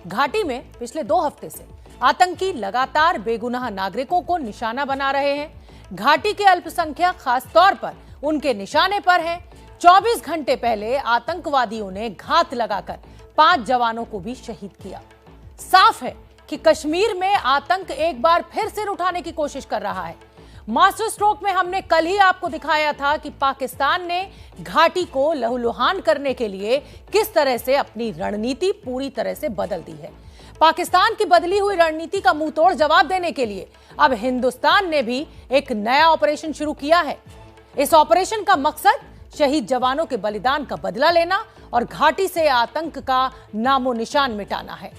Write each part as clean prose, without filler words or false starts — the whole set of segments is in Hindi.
घाटी में पिछले 2 हफ्ते से आतंकी लगातार बेगुनाह नागरिकों को निशाना बना रहे हैं। घाटी के अल्पसंख्यक खास तौर पर उनके निशाने पर हैं। 24 घंटे पहले आतंकवादियों ने घात लगाकर 5 जवानों को भी शहीद किया। साफ है कि कश्मीर में आतंक एक बार फिर सिर उठाने की कोशिश कर रहा है। मास्टर स्ट्रोक में हमने कल ही आपको दिखाया था कि पाकिस्तान ने घाटी को लहूलुहान करने के लिए किस तरह से अपनी रणनीति पूरी तरह से बदल दी है। पाकिस्तान की बदली हुई रणनीति का मुंहतोड़ जवाब देने के लिए अब हिंदुस्तान ने भी एक नया ऑपरेशन शुरू किया है। इस ऑपरेशन का मकसद शहीद जवानों के बलिदान का बदला लेना और घाटी से आतंक का नामो निशान मिटाना है।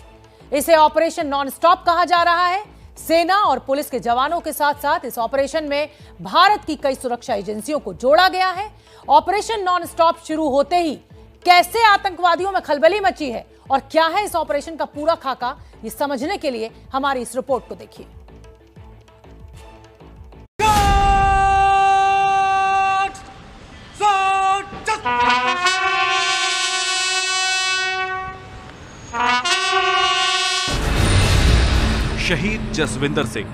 इसे ऑपरेशन नॉन स्टॉप कहा जा रहा है। सेना और पुलिस के जवानों के साथ साथ इस ऑपरेशन में भारत की कई सुरक्षा एजेंसियों को जोड़ा गया है। ऑपरेशन नॉन स्टॉप शुरू होते ही कैसे आतंकवादियों में खलबली मची है और क्या है इस ऑपरेशन का पूरा खाका, ये समझने के लिए हमारी इस रिपोर्ट को देखिए। शहीद जसविंदर सिंह।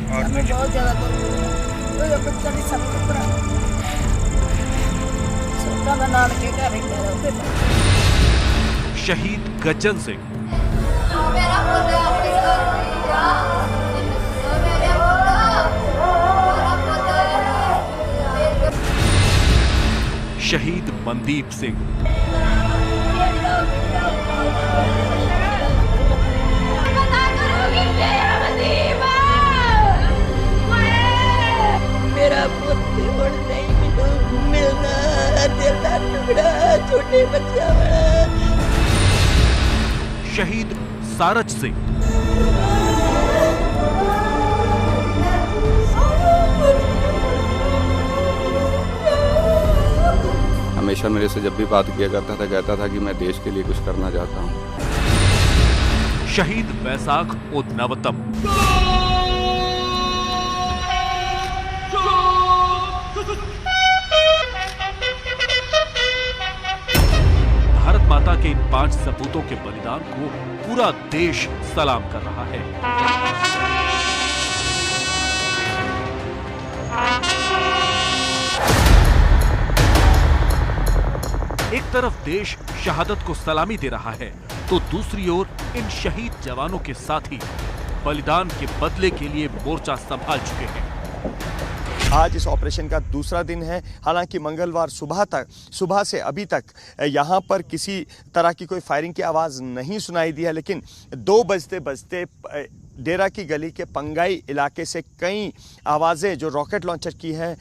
बहुत ज्यादा शहीद गज्जन सिंह। शहीद मनदीप सिंह। मेरा पुत्र और नहीं मिलना, दिल का टुकड़ा, छोटे बच्चा बड़ा। शहीद सारज सिंह। हमेशा मेरे से जब भी बात किया करता था कहता था कि मैं देश के लिए कुछ करना चाहता हूँ। शहीद वैशाख उदनवतम। भारत माता के इन 5 सपूतों के बलिदान को पूरा देश सलाम कर रहा है। एक तरफ देश शहादत को सलामी दे रहा है तो दूसरी ओर इन शहीद जवानों के साथी बलिदान के बदले के लिए मोर्चा संभाल चुके हैं। आज इस ऑपरेशन का दूसरा दिन है। हालांकि मंगलवार सुबह से अभी तक यहां पर किसी तरह की कोई फायरिंग की आवाज़ नहीं सुनाई दी है, लेकिन 2 बजते डेरा की गली के पंगाई इलाके से कई आवाज़ें जो रॉकेट लॉन्चर की हैं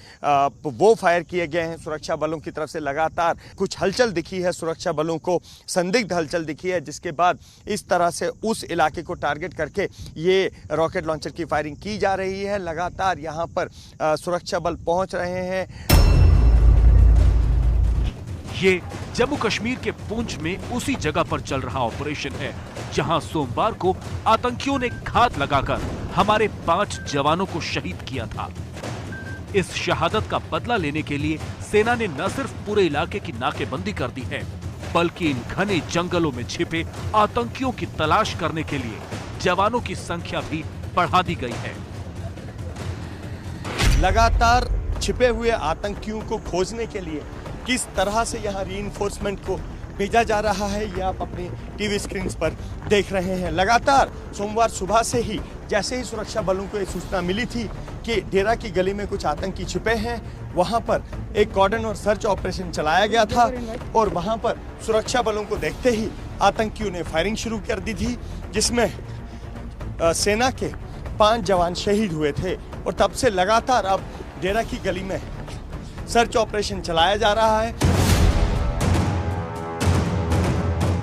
वो फायर किए गए हैं सुरक्षा बलों की तरफ से। लगातार कुछ हलचल दिखी है, सुरक्षा बलों को संदिग्ध हलचल दिखी है, जिसके बाद इस तरह से उस इलाके को टारगेट करके ये रॉकेट लॉन्चर की फायरिंग की जा रही है। लगातार यहाँ पर सुरक्षा बल पहुँच रहे हैं। ये जम्मू कश्मीर के पुंछ में उसी जगह पर चल रहा ऑपरेशन है जहां सोमवार को आतंकियों ने घात लगाकर हमारे 5 जवानों को शहीद किया था। इस शहादत का बदला लेने के लिए सेना ने न सिर्फ पूरे इलाके की नाकेबंदी कर दी है, बल्कि इन घने जंगलों में छिपे आतंकियों की तलाश करने के लिए जवानों की संख्या भी बढ़ा दी गई है। लगातार छिपे हुए आतंकियों को खोजने के लिए किस तरह से यहाँ रीइंफोर्समेंट को भेजा जा रहा है, ये आप अपनी टीवी स्क्रीन पर देख रहे हैं। लगातार सोमवार सुबह से ही जैसे ही सुरक्षा बलों को ये सूचना मिली थी कि डेरा की गली में कुछ आतंकी छिपे हैं, वहाँ पर एक कॉर्डन और सर्च ऑपरेशन चलाया गया था और वहाँ पर सुरक्षा बलों को देखते ही आतंकियों ने फायरिंग शुरू कर दी थी, जिसमें सेना के 5 जवान शहीद हुए थे। और तब से लगातार अब डेरा की गली में सर्च ऑपरेशन चलाया जा रहा है।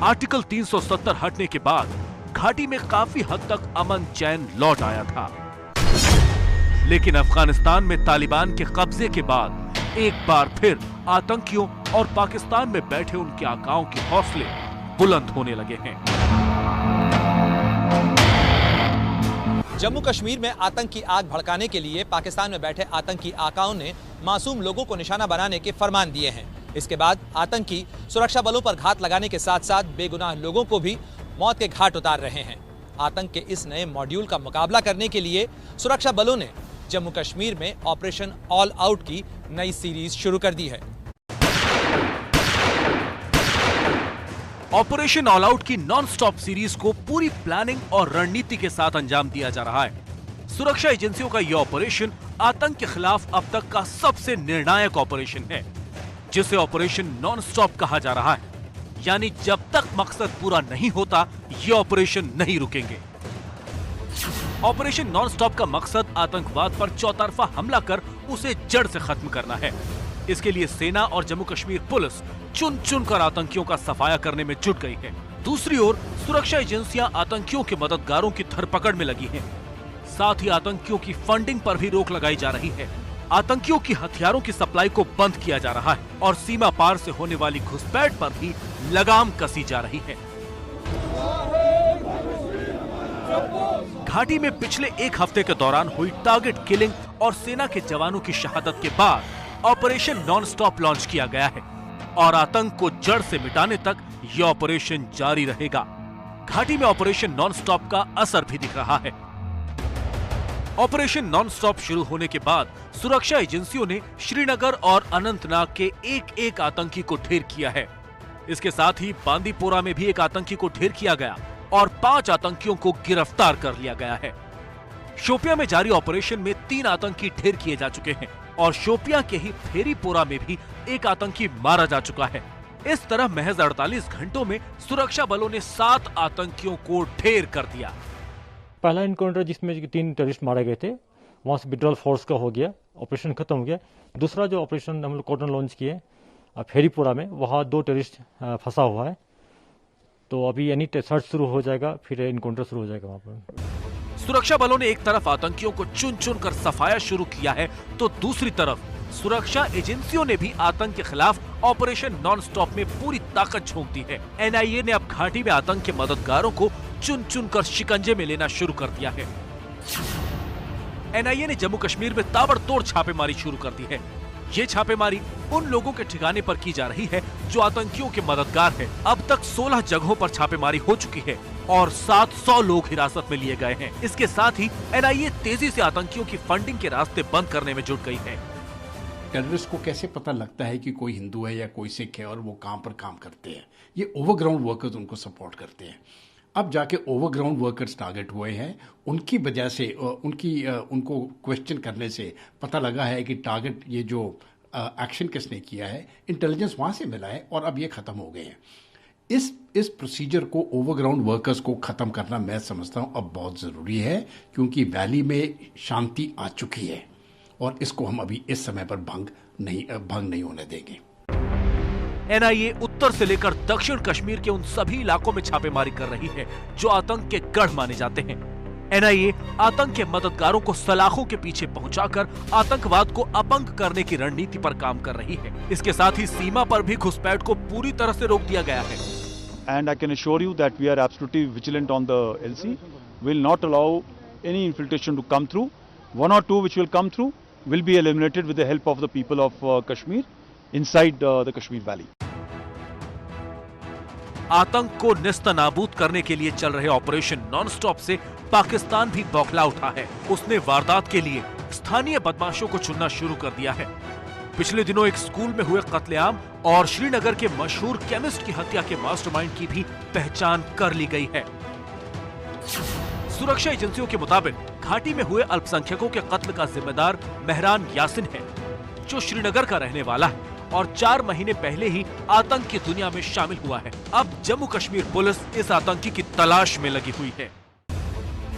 आर्टिकल 370 हटने के बाद घाटी में काफी हद तक अमन चैन लौट आया था, लेकिन अफगानिस्तान में तालिबान के कब्जे के बाद एक बार फिर आतंकियों और पाकिस्तान में बैठे उनके आकाओं के हौसले बुलंद होने लगे हैं। जम्मू कश्मीर में आतंक की आग भड़काने के लिए पाकिस्तान में बैठे आतंकी आकाओं ने मासूम लोगों को निशाना बनाने के फरमान दिए हैं। इसके बाद आतंकी सुरक्षा बलों पर घात लगाने के साथ साथ बेगुनाह लोगों को भी मौत के घाट उतार रहे हैं। आतंक के इस नए मॉड्यूल का मुकाबला करने के लिए सुरक्षा बलों ने जम्मू कश्मीर में ऑपरेशन ऑल आउट की नई सीरीज शुरू कर दी है। ऑपरेशन ऑल आउट की नॉन स्टॉप सीरीज को पूरी प्लानिंग और रणनीति के साथ अंजाम दिया जा रहा है। सुरक्षा एजेंसियों का यह ऑपरेशन आतंक के खिलाफ अब तक का सबसे निर्णायक ऑपरेशन है, जिसे ऑपरेशन नॉन स्टॉप कहा जा रहा है। यानी जब तक मकसद पूरा नहीं होता, ये ऑपरेशन नहीं रुकेंगे। ऑपरेशन नॉन स्टॉप का मकसद आतंकवाद पर चौतरफा हमला कर उसे जड़ से खत्म करना है। इसके लिए सेना और जम्मू कश्मीर पुलिस चुन चुन कर आतंकियों का सफाया करने में जुट गई है। दूसरी ओर सुरक्षा एजेंसियां आतंकियों के मददगारों की धरपकड़ में लगी हैं। साथ ही आतंकियों की फंडिंग पर भी रोक लगाई जा रही है। आतंकियों की हथियारों की सप्लाई को बंद किया जा रहा है और सीमा पार से होने वाली घुसपैठ पर भी लगाम कसी जा रही है। घाटी में पिछले एक हफ्ते के दौरान हुई टारगेट किलिंग और सेना के जवानों की शहादत के बाद ऑपरेशन नॉन स्टॉप लॉन्च किया गया है और आतंक को जड़ से मिटाने तक यह ऑपरेशन जारी रहेगा। घाटी में ऑपरेशन नॉन स्टॉप का असर भी दिख रहा है। ऑपरेशन नॉन स्टॉप शुरू होने के बाद सुरक्षा एजेंसियों ने श्रीनगर और अनंतनाग के एक आतंकी को ढेर किया है। इसके साथ ही बांदीपोरा में भी एक आतंकी को ढेर किया गया और 5 आतंकियों को गिरफ्तार कर लिया गया है। शोपियां में जारी ऑपरेशन में 3 आतंकी ढेर किए जा चुके हैं और शोपियां के ही फेरीपोरा में भी एक आतंकी मारा जा चुका है। इस तरह महज 48 घंटों में सुरक्षा बलों ने 7 आतंकियों को ढेर कर दिया। पहला इनकाउंटर जिसमें 3 टेररिस्ट मारे गए थे, वहाँ से विड्रॉल फोर्स का हो गया, ऑपरेशन खत्म हो गया। दूसरा जो ऑपरेशन हम लोग कॉर्डन लॉन्च किए फेरीपुरा में, वहाँ 2 टेररिस्ट फंसा हुआ है। तो अभी यानी सर्च शुरू हो जाएगा, फिर इनकाउंटर शुरू हो जाएगा वहाँ पर। सुरक्षा बलों ने एक तरफ आतंकियों को चुन चुन कर सफाया शुरू किया है, तो दूसरी तरफ सुरक्षा एजेंसियों ने भी आतंक के खिलाफ ऑपरेशन नॉन स्टॉप में पूरी ताकत झोंक दी है। एनआईए ने अब घाटी में आतंक के मददगारों को चुन चुन कर शिकंजे में लेना शुरू कर दिया है। एनआईए ने जम्मू कश्मीर में ताबड़तोड़ छापेमारी शुरू कर दी है। ये छापेमारी उन लोगों के ठिकाने पर की जा रही है जो आतंकियों के मददगार हैं। अब तक 16 जगहों पर छापेमारी हो चुकी है और 700 लोग हिरासत में लिए गए हैं। इसके साथ ही एनआईए तेजी से आतंकियों की फंडिंग के रास्ते बंद करने में जुट गई है। टेररिस्ट को कैसे पता लगता है कि कोई हिंदू है या कोई सिख है और वो कहाँ पर काम करते हैं? ये ओवरग्राउंड वर्कर्स उनको सपोर्ट करते हैं। अब जाके ओवरग्राउंड वर्कर्स टारगेट हुए हैं। उनकी वजह से उनको क्वेश्चन करने से पता लगा है कि टारगेट ये जो एक्शन किसने किया है, इंटेलिजेंस वहाँ से मिला है और अब ये ख़त्म हो गए हैं। इस प्रोसीजर को ओवरग्राउंड वर्कर्स को ख़त्म करना मैं समझता हूँ अब बहुत ज़रूरी है, क्योंकि वैली में शांति आ चुकी है और इसको हम अभी इस समय पर भंग नहीं होने देंगे। एनआईए उत्तर से लेकर दक्षिण कश्मीर के उन सभी इलाकों में छापेमारी कर रही है जो आतंक के गढ़ माने जाते हैं। एनआईए आतंक के मददगारों को सलाखों के पीछे पहुंचाकर आतंकवाद को अपंग करने की रणनीति पर काम कर रही है। इसके साथ ही सीमा पर भी घुसपैठ को पूरी तरह से रोक दिया गया है। And I can assure you that we are absolutely vigilant on the LC. Will not allow any infiltration to come through. 1 or 2 which will come through will be eliminated with the help of the people of Kashmir inside the Kashmir Valley. आतंक को नेस्तनाबूद करने के लिए चल रहे ऑपरेशन नॉन स्टॉप से पाकिस्तान भी बौखला उठा है। उसने वारदात के लिए स्थानीय बदमाशों को चुनना शुरू कर दिया है। पिछले दिनों एक स्कूल में हुए कत्लेआम और श्रीनगर के मशहूर केमिस्ट की हत्या के मास्टरमाइंड की भी पहचान कर ली गई है। सुरक्षा एजेंसियों के मुताबिक घाटी में हुए अल्पसंख्यकों के कत्ल का जिम्मेदार मेहरान यासिन है, जो श्रीनगर का रहने वाला है और 4 महीने पहले ही आतंक की दुनिया में शामिल हुआ है। अब जम्मू कश्मीर पुलिस इस आतंकी की तलाश में लगी हुई है।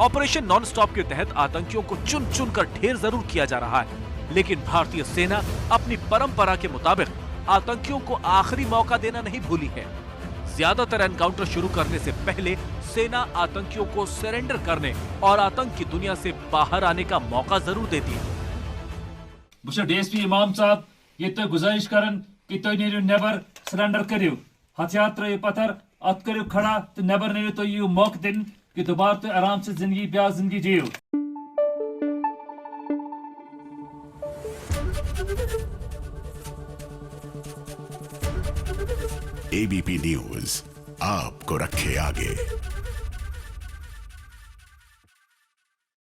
ऑपरेशन नॉन स्टॉप के तहत आतंकियों को चुन चुन कर ढेर जरूर किया जा रहा है, लेकिन भारतीय सेना अपनी परंपरा के मुताबिक आतंकियों को आखिरी मौका देना नहीं भूली है। ज्यादातर एनकाउंटर शुरू करने से पहले सेना आतंकियों को सरेंडर करने और आतंक की दुनिया से बाहर आने का मौका जरूर देती है। डीएसपी इमाम साहब ये तो गुजारिश करन कि तो नेरो नेबर सरेंडर करियो, हथियार त्रो पत्थर अत करियो खड़ा तो नेबर नेरो तो यू मौका दिन कि दोबारा तो आराम से जिंदगी प्यार जिंदगी जियो। एबीपी न्यूज आपको रखे आगे।